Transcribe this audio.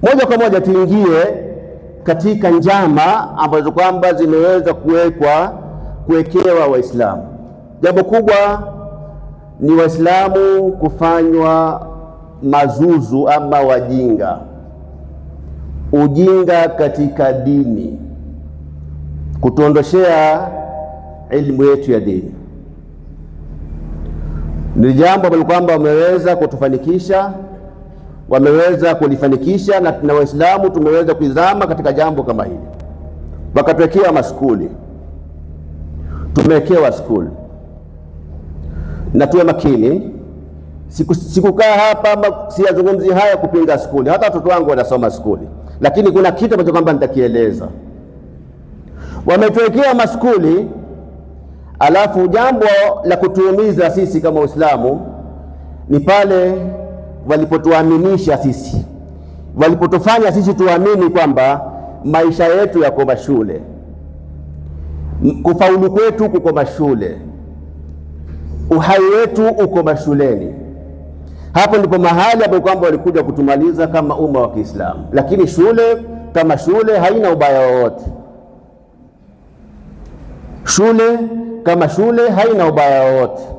Moja kwa moja tuingie katika njama ambazo kwamba zimeweza kuwekewa Waislamu. Jambo kubwa ni Waislamu kufanywa mazuzu ama wajinga, ujinga katika dini, kutuondoshea elimu yetu ya dini. Ni jambo ambalo kwamba wameweza kutufanikisha, wameweza kulifanikisha, na Waislamu tumeweza kuizama katika jambo kama hili. Wakatuwekea maskuli, tumewekewa skuli, na tuwe makini. Sikukaa hapa ama siyazungumzi haya kupinga skuli, hata watoto wangu wanasoma skuli, lakini kuna kitu ambacho kwamba nitakieleza. Wametuwekea maskuli, alafu jambo la kutuumiza sisi kama Waislamu ni pale walipotuaminisha sisi, walipotufanya sisi tuamini kwamba maisha yetu yako mashule, kufaulu kwetu kuko mashule, uhai wetu uko mashuleni. Hapo ndipo mahali ambapo kwamba walikuja kutumaliza kama umma wa Kiislamu. Lakini shule kama shule haina ubaya wowote. Shule kama shule haina ubaya wowote.